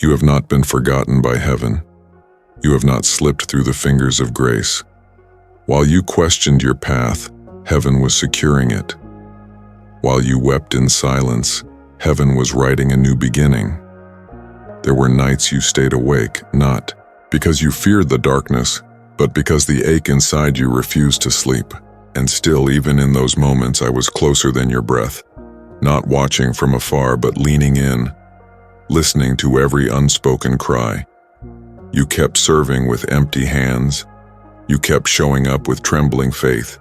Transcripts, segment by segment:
You have not been forgotten by heaven. You have not slipped through the fingers of grace. While you questioned your path, heaven was securing it. While you wept in silence, heaven was writing a new beginning. There were nights you stayed awake, not because you feared the darkness, but because the ache inside you refused to sleep. And still, even in those moments, I was closer than your breath, not watching from afar, but leaning in, listening to every unspoken cry. You kept serving with empty hands. You kept showing up with trembling faith.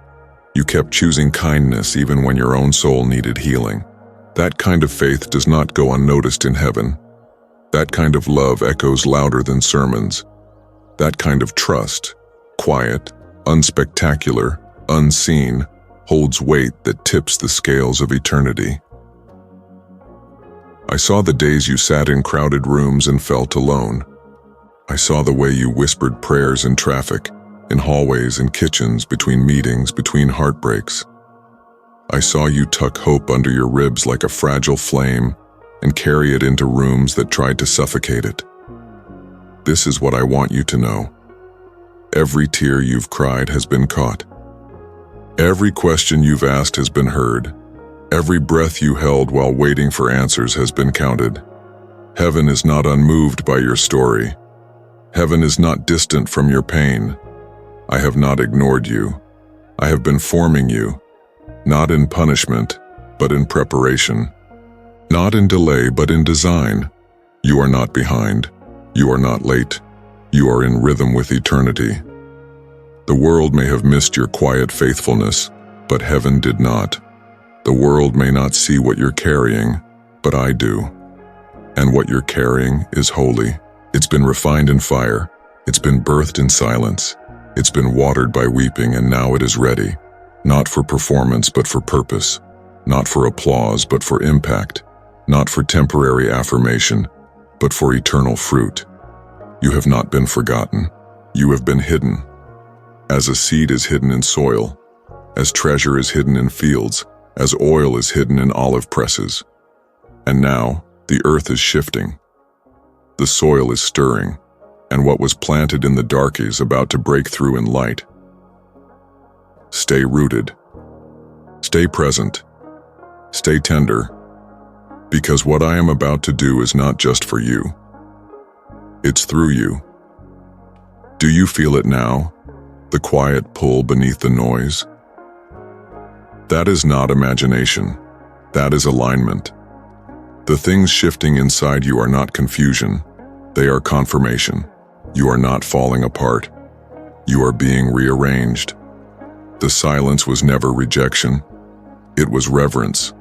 You kept choosing kindness even when your own soul needed healing. That kind of faith does not go unnoticed in heaven. That kind of love echoes louder than sermons. That kind of trust, quiet, unspectacular, unseen, holds weight that tips the scales of eternity. I saw the days you sat in crowded rooms and felt alone. I saw the way you whispered prayers in traffic, in hallways and kitchens, between meetings, between heartbreaks. I saw you tuck hope under your ribs like a fragile flame and carry it into rooms that tried to suffocate it. This is what I want you to know. Every tear you've cried has been caught. Every question you've asked has been heard. Every breath you held while waiting for answers has been counted. Heaven is not unmoved by your story. Heaven is not distant from your pain. I have not ignored you. I have been forming you, not in punishment, but in preparation. Not in delay, but in design. You are not behind. You are not late. You are in rhythm with eternity. The world may have missed your quiet faithfulness, but heaven did not. The world may not see what you're carrying, but I do. And what you're carrying is holy. It's been refined in fire. It's been birthed in silence. It's been watered by weeping, and now it is ready. Not for performance, but for purpose. Not for applause, but for impact. Not for temporary affirmation, but for eternal fruit. You have not been forgotten. You have been hidden. As a seed is hidden in soil, as treasure is hidden in fields, as oil is hidden in olive presses. And now, the earth is shifting. The soil is stirring, and what was planted in the dark is about to break through in light. Stay rooted. Stay present. Stay tender. Because what I am about to do is not just for you. It's through you. Do you feel it now? The quiet pull beneath the noise? That is not imagination. That is alignment. The things shifting inside you are not confusion. They are confirmation. You are not falling apart. You are being rearranged. The silence was never rejection. It was reverence.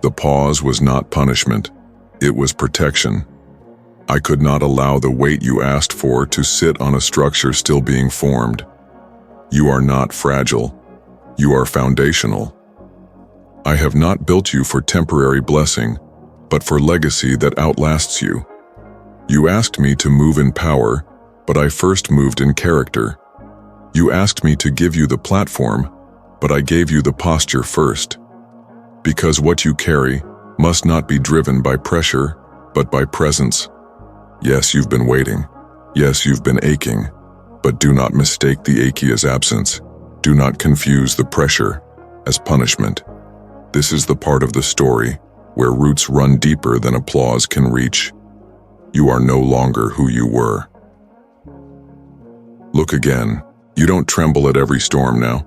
The pause was not punishment. It was protection. I could not allow the weight you asked for to sit on a structure still being formed. You are not fragile. You are foundational. I have not built you for temporary blessing, but for legacy that outlasts you. You asked me to move in power, but I first moved in character. You asked me to give you the platform, but I gave you the posture first. Because what you carry must not be driven by pressure, but by presence. Yes, you've been waiting. Yes, you've been aching. But do not mistake the achy as absence. Do not confuse the pressure as punishment. This is the part of the story where roots run deeper than applause can reach. You are no longer who you were. Look again. You don't tremble at every storm now.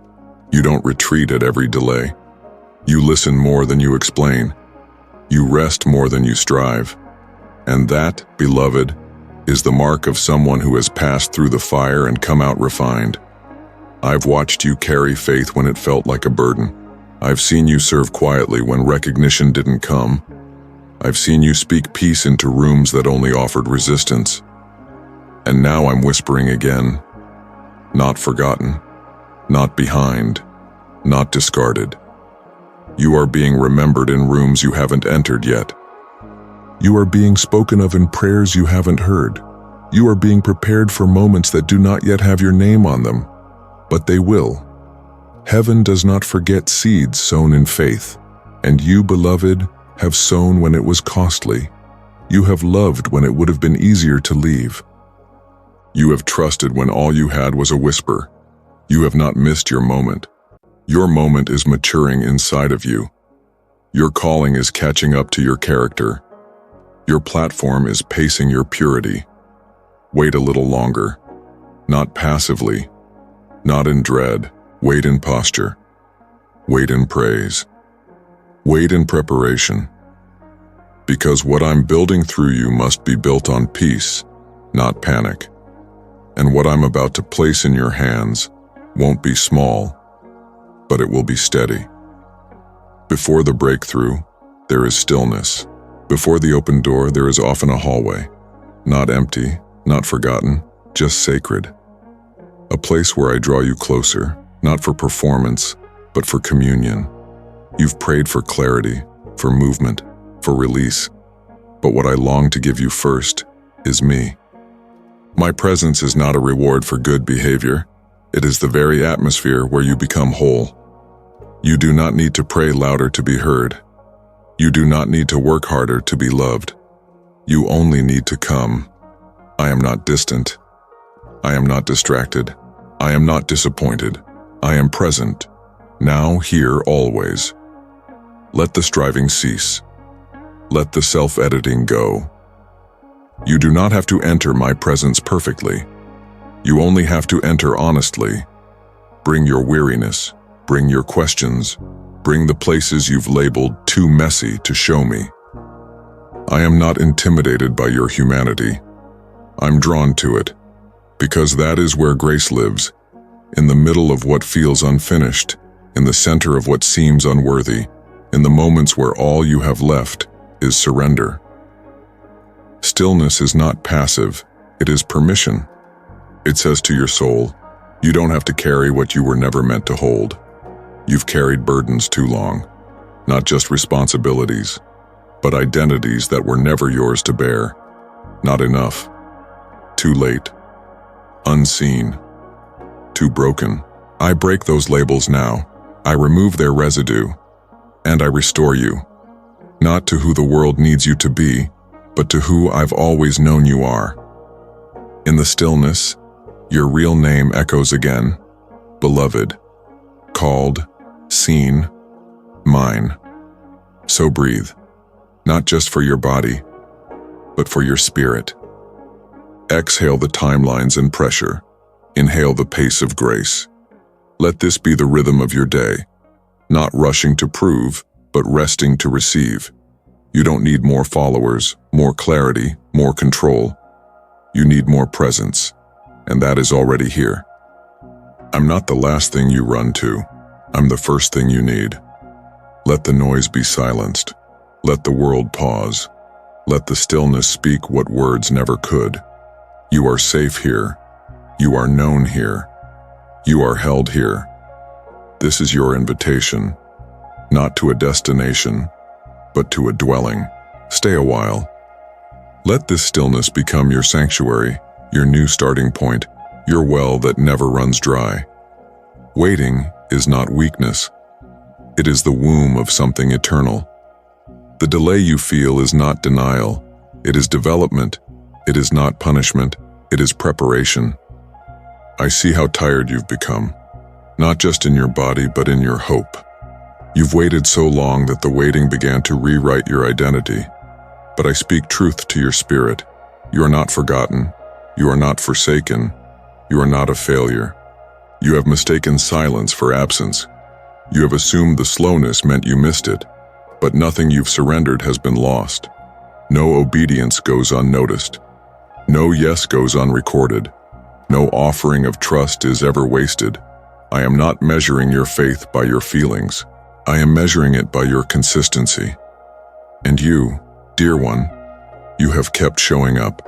You don't retreat at every delay. You listen more than you explain. You rest more than you strive. And that, beloved, is the mark of someone who has passed through the fire and come out refined. I've watched you carry faith when it felt like a burden. I've seen you serve quietly when recognition didn't come. I've seen you speak peace into rooms that only offered resistance. And now I'm whispering again. Not forgotten, not behind, not discarded. You are being remembered in rooms you haven't entered yet. You are being spoken of in prayers you haven't heard. You are being prepared for moments that do not yet have your name on them, but they will. Heaven does not forget seeds sown in faith, and you, beloved, have sown when it was costly. You have loved when it would have been easier to leave. You have trusted when all you had was a whisper. You have not missed your moment. Your moment is maturing inside of you. Your calling is catching up to your character. Your platform is pacing your purity. Wait a little longer. Not passively. Not in dread. Wait in posture. Wait in praise. Wait in preparation. Because what I'm building through you must be built on peace, not panic. And what I'm about to place in your hands won't be small, but it will be steady. Before the breakthrough, there is stillness. Before the open door, there is often a hallway. Not empty, not forgotten, just sacred. A place where I draw you closer, not for performance, but for communion. You've prayed for clarity, for movement, for release. But what I long to give you first is me. My presence is not a reward for good behavior. It is the very atmosphere where you become whole. You do not need to pray louder to be heard. You do not need to work harder to be loved. You only need to come. I am not distant. I am not distracted. I am not disappointed. I am present. Now, here, always. Let the striving cease. Let the self-editing go. You do not have to enter my presence perfectly. You only have to enter honestly. Bring your weariness, bring your questions, bring the places you've labeled too messy to show me. I am not intimidated by your humanity. I'm drawn to it, because that is where grace lives, in the middle of what feels unfinished, in the center of what seems unworthy, in the moments where all you have left is surrender. Stillness is not passive, it is permission. It says to your soul, you don't have to carry what you were never meant to hold. You've carried burdens too long, not just responsibilities, but identities that were never yours to bear. Not enough. Too late. Unseen. Too broken. I break those labels now. I remove their residue, and I restore you. Not to who the world needs you to be, but to who I've always known you are. In the stillness, your real name echoes again, beloved, called, seen, mine. So breathe, not just for your body, but for your spirit. Exhale the timelines and pressure. Inhale the pace of grace. Let this be the rhythm of your day, not rushing to prove, but resting to receive. You don't need more followers, more clarity, more control. You need more presence, and that is already here. I'm not the last thing you run to. I'm the first thing you need. Let the noise be silenced. Let the world pause. Let the stillness speak what words never could. You are safe here. You are known here. You are held here. This is your invitation, not to a destination, but to a dwelling. Stay a while. Let this stillness become your sanctuary, your new starting point, your well that never runs dry. Waiting is not weakness. It is the womb of something eternal. The delay you feel is not denial. It is development. It is not punishment. It is preparation. I see how tired you've become, not just in your body, but in your hope. You've waited so long that the waiting began to rewrite your identity. But I speak truth to your spirit. You are not forgotten. You are not forsaken. You are not a failure. You have mistaken silence for absence. You have assumed the slowness meant you missed it, but nothing you've surrendered has been lost. No obedience goes unnoticed. No yes goes unrecorded. No offering of trust is ever wasted. I am not measuring your faith by your feelings. I am measuring it by your consistency. And you, dear one, you have kept showing up.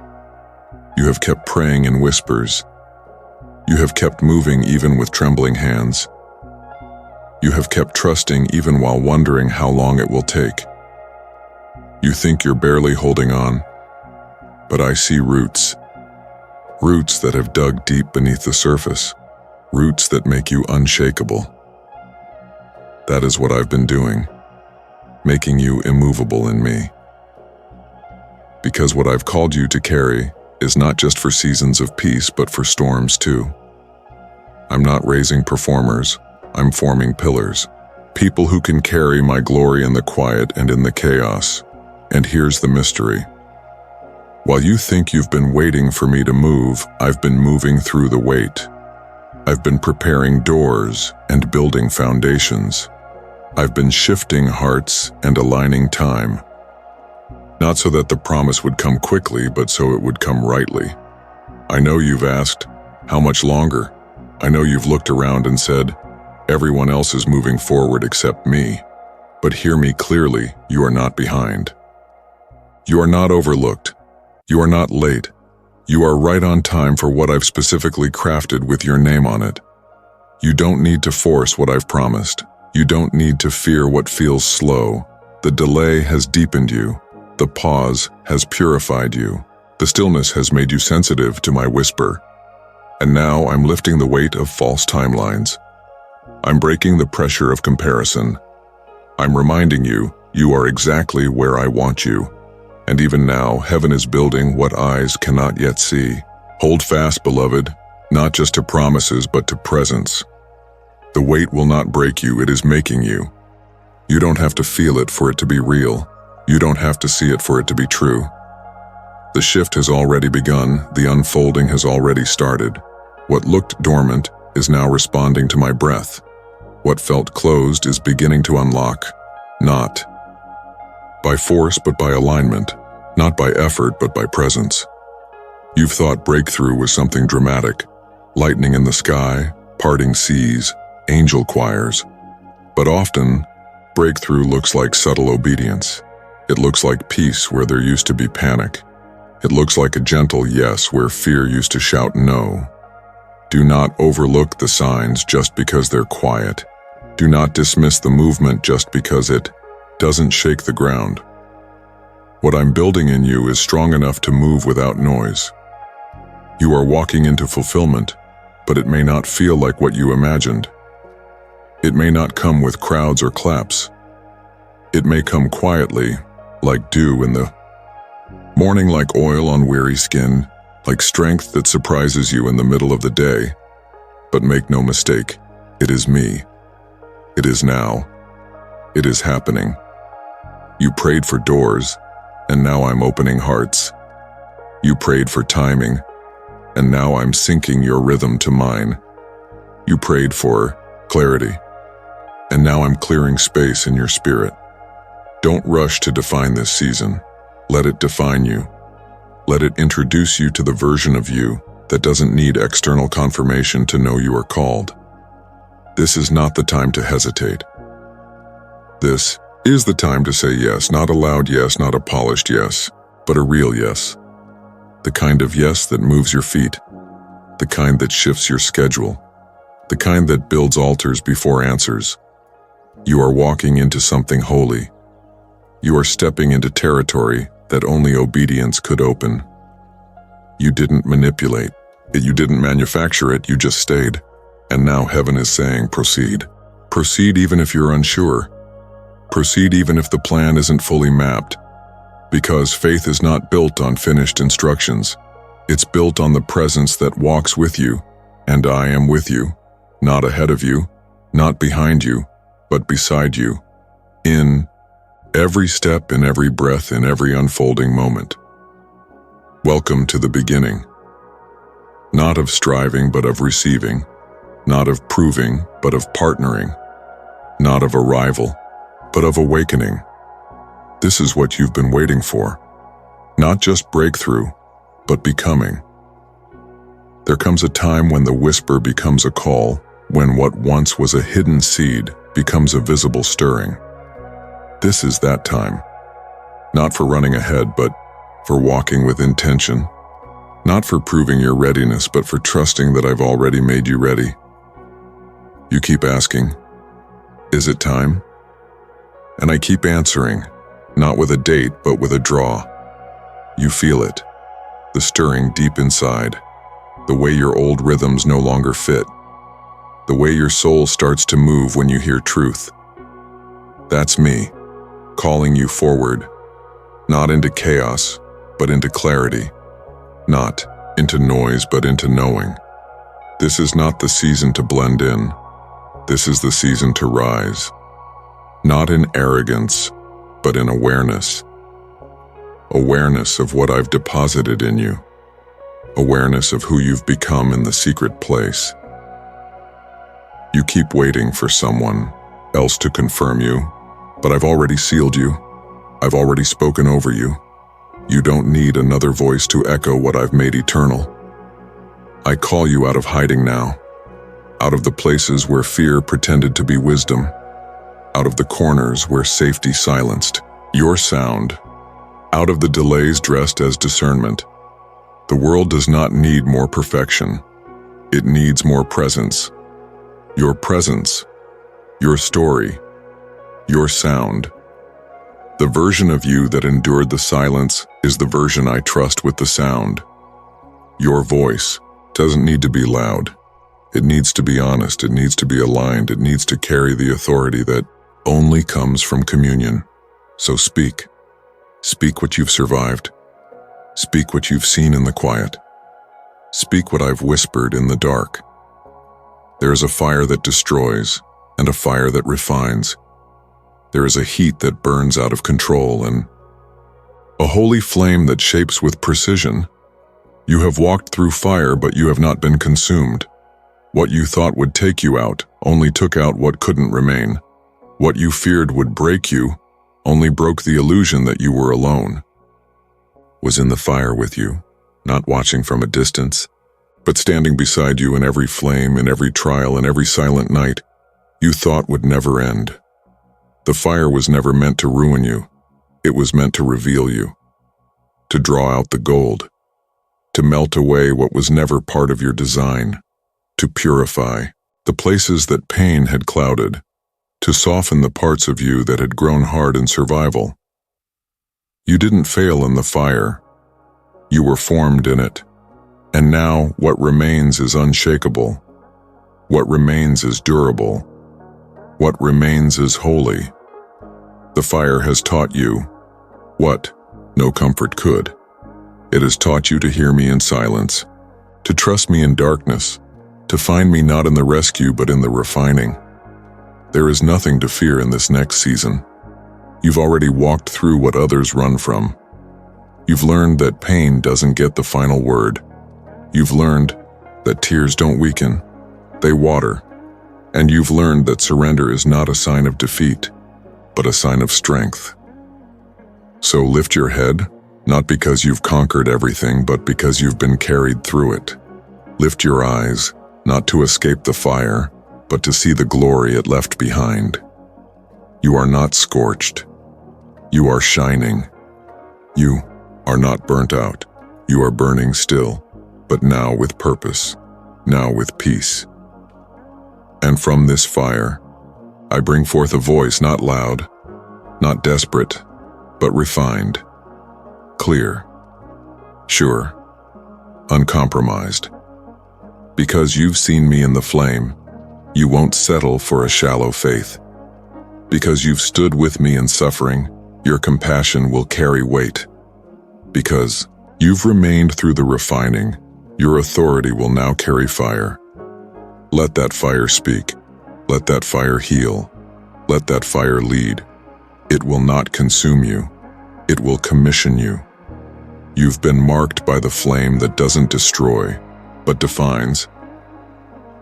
You have kept praying in whispers. You have kept moving even with trembling hands. You have kept trusting even while wondering how long it will take. You think you're barely holding on, but I see roots. Roots that have dug deep beneath the surface. Roots that make you unshakable. That is what I've been doing, making you immovable in me. Because what I've called you to carry is not just for seasons of peace, but for storms too. I'm not raising performers, I'm forming pillars. People who can carry my glory in the quiet and in the chaos. And here's the mystery. While you think you've been waiting for me to move, I've been moving through the wait. I've been preparing doors and building foundations. I've been shifting hearts and aligning time. Not so that the promise would come quickly, but so it would come rightly. I know you've asked, how much longer? I know you've looked around and said, everyone else is moving forward except me. But hear me clearly, you are not behind. You are not overlooked. You are not late. You are right on time for what I've specifically crafted with your name on it. You don't need to force what I've promised. You don't need to fear what feels slow. The delay has deepened you. The pause has purified you. The stillness has made you sensitive to my whisper. And now I'm lifting the weight of false timelines. I'm breaking the pressure of comparison. I'm reminding you, you are exactly where I want you. And even now, heaven is building what eyes cannot yet see. Hold fast, beloved, not just to promises, but to presence. The weight will not break you, it is making you. You don't have to feel it for it to be real. You don't have to see it for it to be true. The shift has already begun, the unfolding has already started. What looked dormant is now responding to my breath. What felt closed is beginning to unlock, not by force but by alignment, not by effort but by presence. You've thought breakthrough was something dramatic, lightning in the sky, parting seas, angel choirs. But often, breakthrough looks like subtle obedience. It looks like peace where there used to be panic. It looks like a gentle yes where fear used to shout no. Do not overlook the signs just because they're quiet. Do not dismiss the movement just because it doesn't shake the ground. What I'm building in you is strong enough to move without noise. You are walking into fulfillment, but it may not feel like what you imagined. It may not come with crowds or claps. It may come quietly, like dew in the morning, like oil on weary skin, like strength that surprises you in the middle of the day. But make no mistake, it is me. It is now. It is happening. You prayed for doors, and now I'm opening hearts. You prayed for timing, and now I'm syncing your rhythm to mine. You prayed for clarity, and now I'm clearing space in your spirit. Don't rush to define this season. Let it define you. Let it introduce you to the version of you that doesn't need external confirmation to know you are called. This is not the time to hesitate. This is the time to say yes, not a loud yes, not a polished yes, but a real yes. The kind of yes that moves your feet, the kind that shifts your schedule, the kind that builds altars before answers. You are walking into something holy. You are stepping into territory that only obedience could open. You didn't manipulate it, you didn't manufacture it, you just stayed. And now heaven is saying, proceed. Proceed even if you're unsure. Proceed even if the plan isn't fully mapped. Because faith is not built on finished instructions. It's built on the presence that walks with you, and I am with you, not ahead of you, not behind you, but beside you, in every step, in every breath, in every unfolding moment. Welcome to the beginning. Not of striving, but of receiving. Not of proving, but of partnering. Not of arrival, but of awakening. This is what you've been waiting for. Not just breakthrough, but becoming. There comes a time when the whisper becomes a call, when what once was a hidden seed becomes a visible stirring. This is that time. Not for running ahead, but for walking with intention. Not for proving your readiness, but for trusting that I've already made you ready. You keep asking, is it time? And I keep answering, not with a date, but with a draw. You feel it, the stirring deep inside, the way your old rhythms no longer fit, the way your soul starts to move when you hear truth. That's me, calling you forward, not into chaos, but into clarity. Not into noise, but into knowing. This is not the season to blend in. This is the season to rise. Not in arrogance, but in awareness. Awareness of what I've deposited in you. Awareness of who you've become in the secret place. You keep waiting for someone else to confirm you, but I've already sealed you. I've already spoken over you. You don't need another voice to echo what I've made eternal. I call you out of hiding now, out of the places where fear pretended to be wisdom, out of the corners where safety silenced your sound, out of the delays dressed as discernment. The world does not need more perfection. It needs more presence. Your presence, your story, your sound. The version of you that endured the silence is the version I trust with the sound. Your voice doesn't need to be loud. It needs to be honest. It needs to be aligned. It needs to carry the authority that only comes from communion. So speak. Speak what you've survived. Speak what you've seen in the quiet. Speak what I've whispered in the dark. There is a fire that destroys and a fire that refines. There is a heat that burns out of control and a holy flame that shapes with precision. You have walked through fire, but you have not been consumed. What you thought would take you out only took out what couldn't remain. What you feared would break you only broke the illusion that you were alone. Was in the fire with you, not watching from a distance, but standing beside you in every flame, in every trial, in every silent night you thought would never end. The fire was never meant to ruin you. It was meant to reveal you, to draw out the gold, to melt away what was never part of your design, to purify the places that pain had clouded, to soften the parts of you that had grown hard in survival. You didn't fail in the fire. You were formed in it. And now what remains is unshakable. What remains is durable. What remains is holy. The fire has taught you what no comfort could. It has taught you to hear me in silence, to trust me in darkness, to find me not in the rescue but in the refining. There is nothing to fear in this next season. You've already walked through what others run from. You've learned that pain doesn't get the final word. You've learned that tears don't weaken, they water. And you've learned that surrender is not a sign of defeat, but a sign of strength. So lift your head, not because you've conquered everything, but because you've been carried through it. Lift your eyes, not to escape the fire, but to see the glory it left behind. You are not scorched. You are shining. You are not burnt out. You are burning still, but now with purpose, now with peace. And from this fire, I bring forth a voice not loud, not desperate, but refined, clear, sure, uncompromised. Because you've seen me in the flame, you won't settle for a shallow faith. Because you've stood with me in suffering, your compassion will carry weight. Because you've remained through the refining, your authority will now carry fire. Let that fire speak. Let that fire heal. Let that fire lead. It will not consume you. It will commission you. You've been marked by the flame that doesn't destroy, but defines.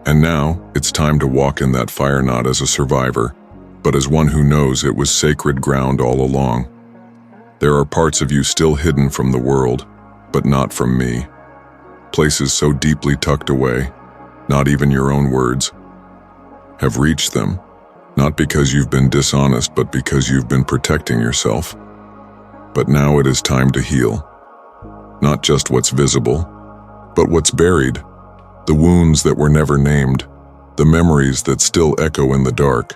And now it's time to walk in that fire not as a survivor, but as one who knows it was sacred ground all along. There are parts of you still hidden from the world, but not from me. Places so deeply tucked away, not even your own words have reached them, not because you've been dishonest, but because you've been protecting yourself. But now it is time to heal. Not just what's visible, but what's buried, the wounds that were never named, the memories that still echo in the dark,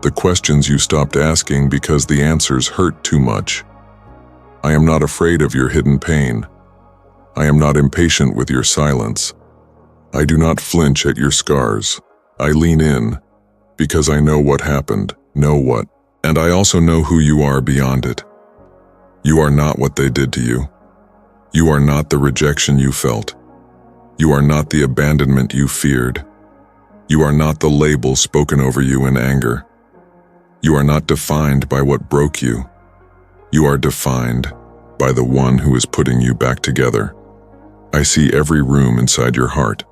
the questions you stopped asking because the answers hurt too much. I am not afraid of your hidden pain. I am not impatient with your silence. I do not flinch at your scars. I lean in, because I know what happened, and I also know who you are beyond it. You are not what they did to you. You are not the rejection you felt. You are not the abandonment you feared. You are not the label spoken over you in anger. You are not defined by what broke you. You are defined by the one who is putting you back together. I see every room inside your heart,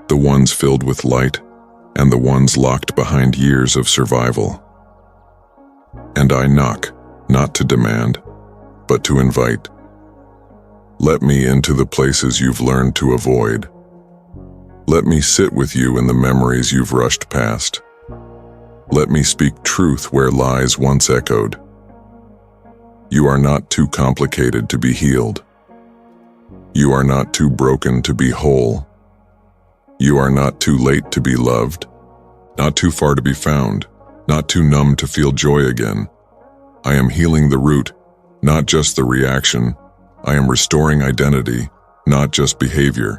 the ones filled with light and the ones locked behind years of survival. And I knock, not to demand, but to invite. Let me into the places you've learned to avoid. Let me sit with you in the memories you've rushed past. Let me speak truth where lies once echoed. You are not too complicated to be healed. You are not too broken to be whole. You are not too late to be loved, not too far to be found, not too numb to feel joy again. I am healing the root, not just the reaction. I am restoring identity, not just behavior.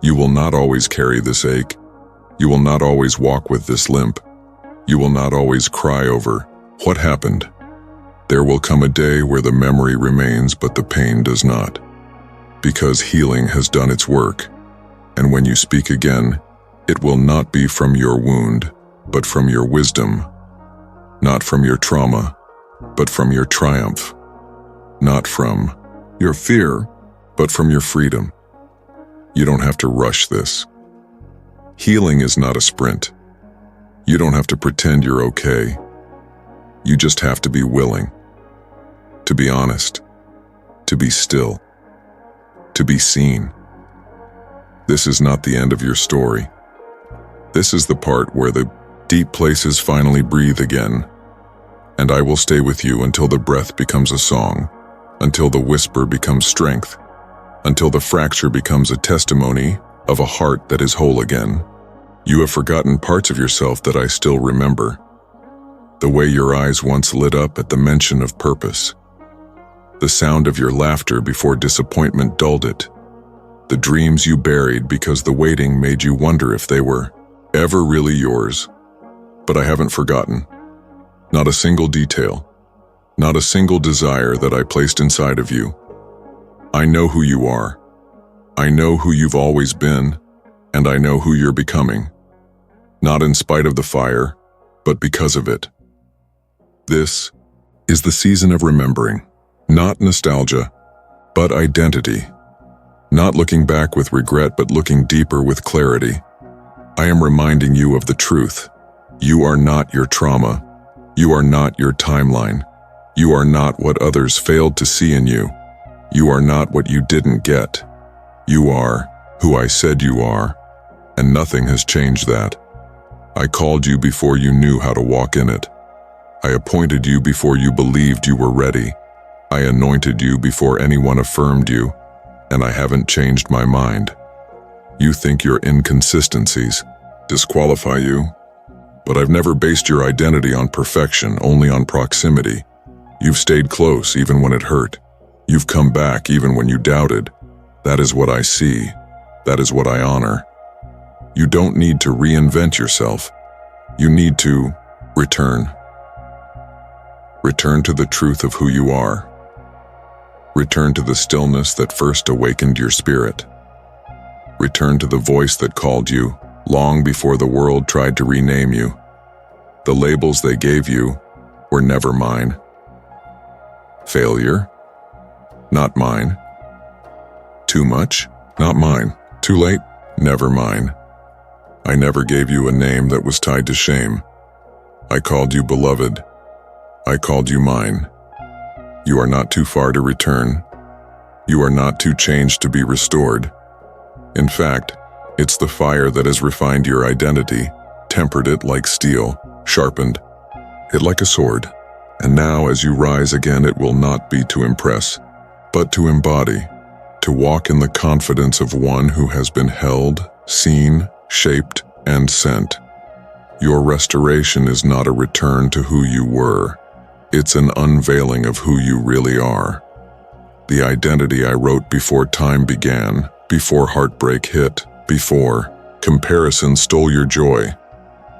You will not always carry this ache. You will not always walk with this limp. You will not always cry over what happened. There will come a day where the memory remains but the pain does not, because healing has done its work. And when you speak again, it will not be from your wound, but from your wisdom. Not from your trauma, but from your triumph. Not from your fear, but from your freedom. You don't have to rush this. Healing is not a sprint. You don't have to pretend you're okay. You just have to be willing. To be honest. To be still. To be seen. This is not the end of your story. This is the part where the deep places finally breathe again. And I will stay with you until the breath becomes a song, until the whisper becomes strength, until the fracture becomes a testimony of a heart that is whole again. You have forgotten parts of yourself that I still remember. The way your eyes once lit up at the mention of purpose. The sound of your laughter before disappointment dulled it. The dreams you buried because the waiting made you wonder if they were ever really yours. But I haven't forgotten. Not a single detail. Not a single desire that I placed inside of you. I know who you are. I know who you've always been, and I know who you're becoming. Not in spite of the fire, but because of it. This is the season of remembering. Not nostalgia, but identity. Not looking back with regret, but looking deeper with clarity. I am reminding you of the truth. You are not your trauma. You are not your timeline. You are not what others failed to see in you. You are not what you didn't get. You are who I said you are, and nothing has changed that. I called you before you knew how to walk in it. I appointed you before you believed you were ready. I anointed you before anyone affirmed you, and I haven't changed my mind. You think your inconsistencies disqualify you, but I've never based your identity on perfection, only on proximity. You've stayed close even when it hurt. You've come back even when you doubted. That is what I see. That is what I honor. You don't need to reinvent yourself. You need to return. Return to the truth of who you are. Return to the stillness that first awakened your spirit. Return to the voice that called you long before the world tried to rename you. The labels they gave you were never mine. Failure? Not mine. Too much? Not mine. Too late? Never mine. I never gave you a name that was tied to shame. I called you beloved. I called you mine. You are not too far to return. You are not too changed to be restored. In fact, it's the fire that has refined your identity, tempered it like steel, sharpened it like a sword. And now as you rise again, it will not be to impress, but to embody, to walk in the confidence of one who has been held, seen, shaped, and sent. Your restoration is not a return to who you were. It's an unveiling of who you really are. The identity I wrote before time began, before heartbreak hit, before comparison stole your joy.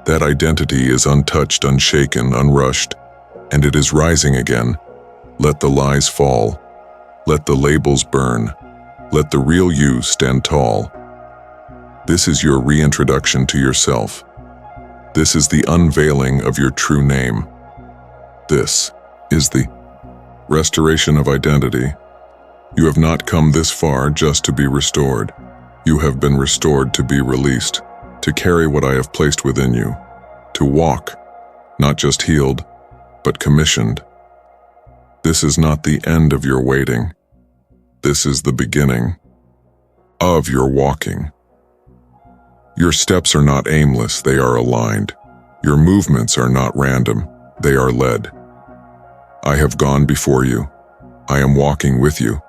That identity is untouched, unshaken, unrushed, and it is rising again. Let the lies fall. Let the labels burn. Let the real you stand tall. This is your reintroduction to yourself. This is the unveiling of your true name. This is the restoration of identity. You have not come this far just to be restored. You have been restored to be released, to carry what I have placed within you, to walk, not just healed, but commissioned. This is not the end of your waiting. This is the beginning of your walking. Your steps are not aimless, they are aligned. Your movements are not random, they are led. I have gone before you. I am walking with you,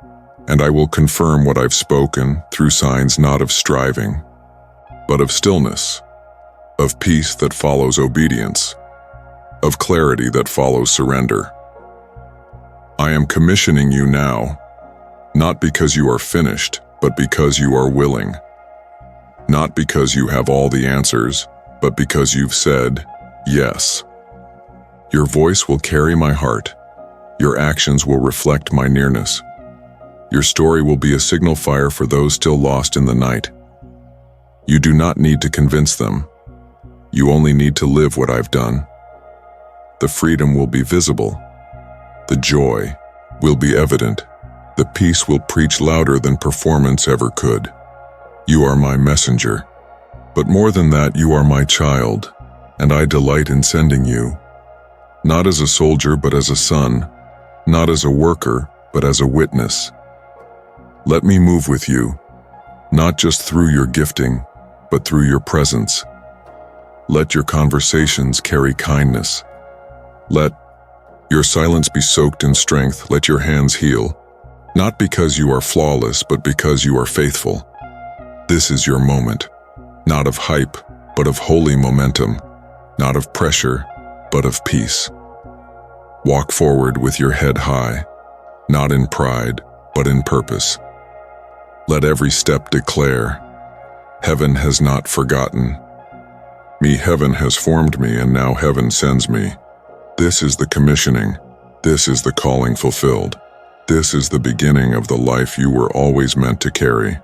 and I will confirm what I've spoken through signs not of striving, but of stillness, of peace that follows obedience, of clarity that follows surrender. I am commissioning you now, not because you are finished, but because you are willing. Not because you have all the answers, but because you've said, yes. Your voice will carry my heart. Your actions will reflect my nearness. Your story will be a signal fire for those still lost in the night. You do not need to convince them. You only need to live what I've done. The freedom will be visible. The joy will be evident. The peace will preach louder than performance ever could. You are my messenger. But more than that, you are my child, and I delight in sending you. Not as a soldier, but as a son. Not as a worker, but as a witness. Let me move with you, not just through your gifting, but through your presence. Let your conversations carry kindness. Let your silence be soaked in strength. Let your hands heal, not because you are flawless, but because you are faithful. This is your moment, not of hype, but of holy momentum, not of pressure, but of peace. Walk forward with your head high, not in pride, but in purpose. Let every step declare, heaven has not forgotten me. Heaven has formed me, and now heaven sends me. This is the commissioning. This is the calling fulfilled. This is the beginning of the life you were always meant to carry.